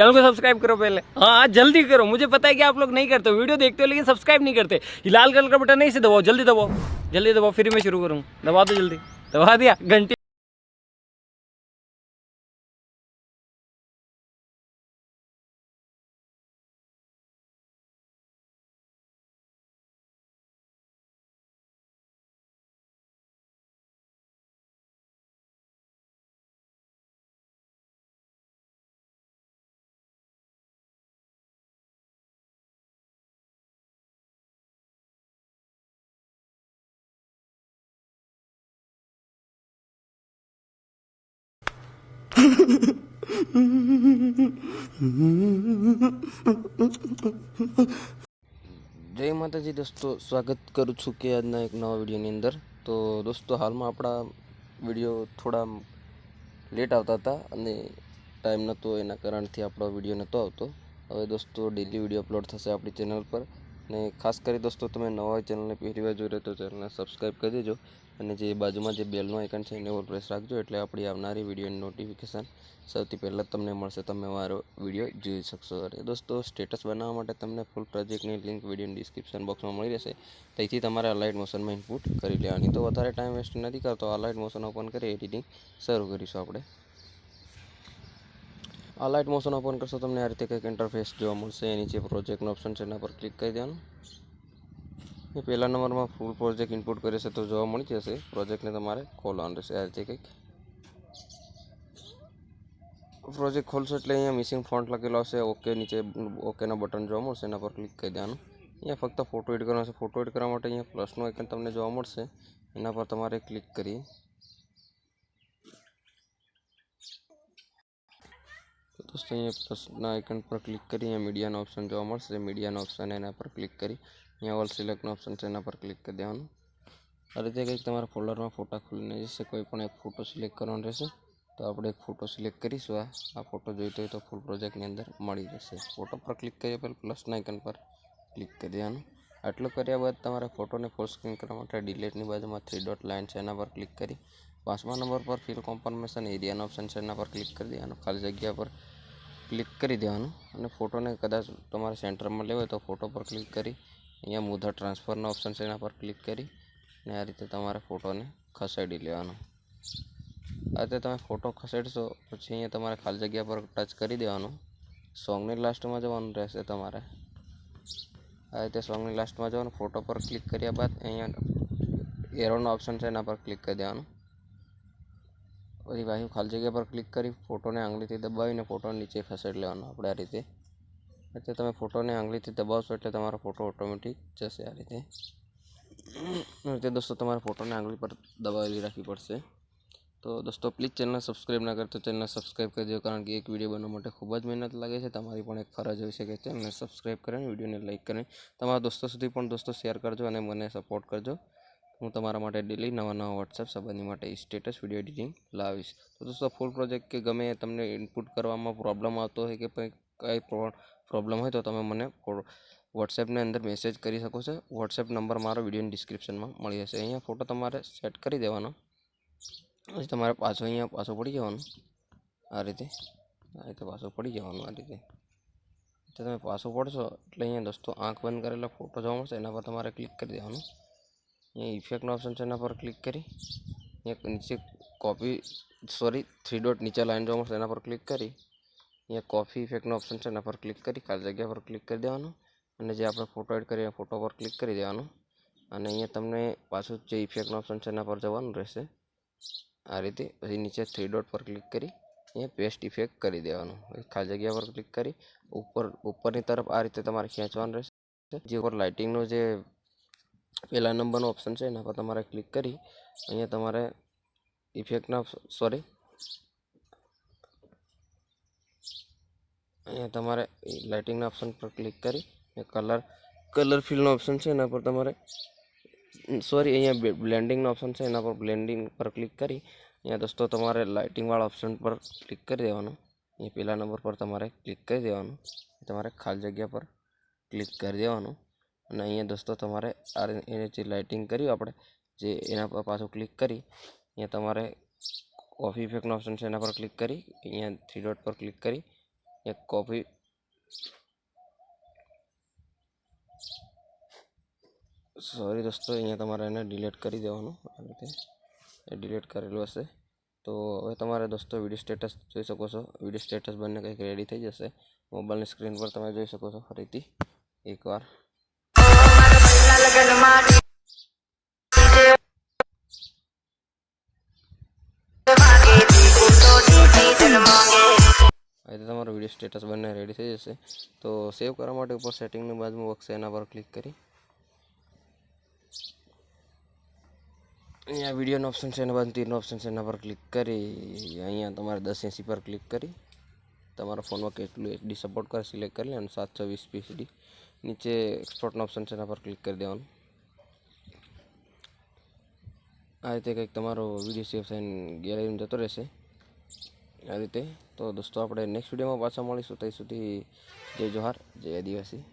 Channel को subscribe करो पहले। हाँ जल्दी करो, मुझे पता है कि आप लोग नहीं करते हो, वीडियो देखते हो लेकिन सब्सक्राइब नहीं करते। ये लाल कलर का बटन है, इसे दबाओ, जल्दी दबाओ, जल्दी दबाओ, फिर मैं शुरू करूँ। दबा दो जल्दी, दबा दिया, घंटी। जय माताजी दोस्तों, स्वागत करूँ छूँ कि આજના એક નવા વિડીયોની અંદર। તો દોસ્તો હાલમાં આપણા વિડીયો થોડા લેટ આવતા હતા અને ટાઈમ નહોતો, એના કારણથી આપણો વિડીયો નહોતો આવતો। હવે દોસ્તો ડેલી વિડીયો અપલોડ થશે આપણી ચેનલ પર। ને ખાસ કરી દોસ્તો તમે નવા હોય ચેનલને પહેલી વાર જોઈ રહ્યા તો ચેનલને સબસ્ક્રાઈબ કરી દેજો અને જે બાજુમાં જે બેલનું આઇકન છે એને ઓલ પ્રેસ રાખજો, એટલે આપણી આવનારી વિડીયોની નોટિફિકેશન સૌથી પહેલાં તમને મળશે, તમે મારો વિડીયો જોઈ શકશો। અને દોસ્તો સ્ટેટસ બનાવવા માટે તમને ફૂલ પ્રોજેક્ટની લિંક વિડીયોની ડિસ્ક્રિપ્શન બોક્સમાં મળી રહેશે, ત્યાંથી તમારે અલાઇટ મોશનમાં ઇનપુટ કરી લેવાની। તો વધારે ટાઈમ વેસ્ટ નથી કરતો, અલાઇટ મોશન ઓપન કરી એડિટિંગ શરૂ કરીશું આપણે। અલાઇટ મોશન ઓપન કરશો તમને આ રીતે કંઈક ઇન્ટરફેસ જોવા મળશે। એ નીચે પ્રોજેક્ટનો ઓપ્શન છે એના પર ક્લિક કરી દેવાનું। એ પહેલા નંબરમાં ફૂલ પ્રોજેક્ટ ઇનપુટ કરે છે તો જોવા મળી જશે, પ્રોજેક્ટને તમારે ખોલવાનું રહેશે। આ રીતે કંઈક પ્રોજેક્ટ ખોલશો એટલે અહીંયા મિસિંગ ફોન્ટ લખેલો હશે, ઓકે નીચે ઓકેના બટન જોવા મળશે, એના પર ક્લિક કરી દેવાનું। અહીંયા ફક્ત ફોટો એડ કરવાનો છે, ફોટો એડ કરવા માટે અહીંયા પ્લસનું આઇકન તમને જોવા મળશે, એના પર તમારે ક્લિક કરી તો દોસ્તો અહીંયા પ્લસના આઇકન પર ક્લિક કરી અહીંયા મીડિયાનો ઓપ્શન જોવા મળશે, મીડિયાનો ઓપ્શન એના પર ક્લિક કરી અહીંયા ઓલ સિલેક્ટનો ઓપ્શન છે એના પર ક્લિક કરી દેવાનું। આ રીતે કંઈક તમારા ફોલ્ડરમાં ફોટા ખુલીને જશે, કોઈ પણ એક ફોટો સિલેક્ટ કરવાનો રહેશે। તો આપણે એક ફોટો સિલેક્ટ કરીશું, આ ફોટો જોઈતો હોય તો ફૂલ પ્રોજેક્ટની અંદર મળી જશે। ફોટો પર ક્લિક કરીએ પહેલાં પ્લસના આઇકન પર ક્લિક કરી દેવાનું। આટલું કર્યા બાદ તમારે ફોટોને ફૂલ સ્ક્રીન કરવા માટે ડિલીટની બાજુમાં 3 ડોટ લાઇન છે એના પર ક્લિક કરી 5મા નંબર પર ફિલ કોન્ફર્મેશન એરિયાનો ઓપ્શન છે એના પર ક્લિક કરી દેવાનું, ખાલી જગ્યા પર ક્લિક કરી દેવાનું। અને ફોટોને કદાચ તમારે સેન્ટરમાં લેવો હોય તો ફોટો પર ક્લિક કરી અહીંયા મુદ્રા ટ્રાન્સફરનો ઓપ્શન છે એના પર ક્લિક કરી અને આ રીતે તમારે ફોટોને ખસેડી લેવાનો। આ રીતે તમે ફોટો ખસેડશો પછી અહીંયા તમારે ખાલી જગ્યા પર ટચ કરી દેવાનું, સોંગની લાસ્ટમાં જવાનું રહેશે તમારે। આ રીતે સોંગની લાસ્ટમાં જવાનું, ફોટો પર ક્લિક કર્યા બાદ અહીંયા એરોનો ઓપ્શન છે એના પર ક્લિક કરી દેવાનું। પછી પાછું ખાલી જગ્યા પર ક્લિક કરી ફોટોને આંગળીથી દબાવીને ફોટોને નીચે ખસેડી લેવાનો આપણે આ રીતે। એટલે તમે ફોટોને આંગળીથી દબાવશો એટલે તમારો ફોટો ઓટોમેટિક જશે આ રીતે। દોસ્તો તમારે ફોટોને આંગળી પર દબાવેલી રાખવી પડશે। તો દોસ્તો પ્લીઝ ચેનલને સબસ્ક્રાઈબ ના કરતો ચેનલને સબસ્ક્રાઈબ કરી દો, કારણ કે એક વિડીયો બનાવવા માટે ખૂબ જ મહેનત લાગે છે। તમારી પણ એક ફરજ હોય છે કે ચેનલને સબસ્ક્રાઈબ કરીને વિડીયોને લાઇક કરીને તમારા દોસ્તો સુધી પણ દોસ્તો શેર કરજો અને મને સપોર્ટ કરજો। હું તમારા માટે ડેલી નવા વોટ્સએપ સંબંધી માટે સ્ટેટસ વિડીયો એડિટિંગ લાવીશ। તો દોસ્તો ફૂલ પ્રોજેક્ટ કે ગમે તમને ઇનપુટ કરવામાં પ્રોબ્લેમ આવતો હોય કે કંઈ પ્રોબ્લેમ હોય તો તમે મને વોટ્સએપની અંદર મેસેજ કરી શકો છો। વોટ્સએપ નંબર મારો વિડીયોની ડિસ્ક્રિપ્શનમાં મળી જશે। અહીંયા ફોટો તમારે સેટ કરી દેવાનો, પછી તમારે પાછો પડી જવાનું આ રીતે પાછો પડી જવાનું આ રીતે। તમે પાછો પડશો એટલે અહીંયા દોસ્તો આંખ બંધ કરેલો ફોટો જોવા મળશે, એના પર તમારે ક્લિક કરી દેવાનું। અહીંયા ઇફેક્ટનો ઓપ્શન છે એના પર ક્લિક કરી અહીંયા નીચે 3 ડોટ નીચે લાઈન જોવા મળશે એના પર ક્લિક કરી અહીંયા કોફી ઇફેક્ટનો ઓપ્શન છે એના પર ક્લિક કરી ખાલી જગ્યા પર ક્લિક કરી દેવાનું અને જે આપણે ફોટો એડ કરીએ ફોટો પર ક્લિક કરી દેવાનું। અને અહીંયા તમને પાછું જે ઇફેક્ટનો ઓપ્શન છે એના પર જવાનું રહેશે આ રીતે। પછી નીચે 3 ડોટ પર ક્લિક કરી અહીંયા પેસ્ટ ઇફેક્ટ કરી દેવાનું, ખાલી જગ્યા પર ક્લિક કરી ઉપરની તરફ આ રીતે તમારે ખેંચવાનું રહેશે। જે ઉપર લાઇટિંગનો જે પહેલા નંબરનો ઓપ્શન છે એના પર તમારે ક્લિક કરી અહીંયા તમારે અહીંયા તમારે લાઇટિંગના ઓપ્શન પર ક્લિક કરી કલર ફિલનો ઓપ્શન છે એના પર તમારે અહીંયા બ્લેન્ડિંગનો ઓપ્શન છે એના પર બ્લેન્ડિંગ પર ક્લિક કરી અહીંયા દોસ્તો તમારે લાઇટિંગવાળા ઓપ્શન પર ક્લિક કરી દેવાનું। અહીંયા પહેલા નંબર પર તમારે ક્લિક કરી દેવાનું, તમારે ખાલી જગ્યા પર ક્લિક કરી દેવાનું અને અહીંયા દોસ્તો તમારે એને જે લાઇટિંગ કર્યું આપણે જે એના પર પાછું ક્લિક કરી અહીંયા તમારે કોફી ઇફેક્ટનો ઓપ્શન છે એના પર ક્લિક કરી અહીંયા 3 ડોટ પર ક્લિક કરી એક કોપી સોરી દોસ્તો, અહીંયા તમારે એને ડિલીટ કરી દેવાનું. આ રીતે એ ડિલીટ કરેલું હશે. તો હવે તમારે દોસ્તો વિડીયો સ્ટેટસ જોઈ શકો છો. વિડીયો સ્ટેટસ બંને કંઈક રેડી થઈ જશે. મોબાઈલની સ્ક્રીન પર તમે જોઈ શકો છો ફરીથી એકવાર. అయితే તમારો વિડીયો સ્ટેટસ બંને રેડી થઈ જશે. તો સેવ કરવા માટે ઉપર સેટિંગની બાજુમાં બોક્સ છે, એના પર ક્લિક કરી અહીંયા વિડીયોનો ઓપ્શન છે, એના બાદ તીરનો ઓપ્શન છે, એના પર ક્લિક કરી અહીંયા તમારે 1080 પર ક્લિક કરી તમારા ફોનમાં કેટલું HD સપોર્ટ કરે સિલેક્ટ કરી લેવાનું. 720p HD નીચે એક્સપોર્ટનો ઓપ્શન છે, એના પર ક્લિક કરી દેવાનું. આ રીતે કંઈક તમારો વિડીયો સેવ થઈને ગેલેરીમાં જતો રહેશે આ રીતે. તો દોસ્તો આપણે નેક્સ્ટ વિડીયોમાં પાછા મળીશું. ત્યાં સુધી જય જોહાર, જય આદિવાસી.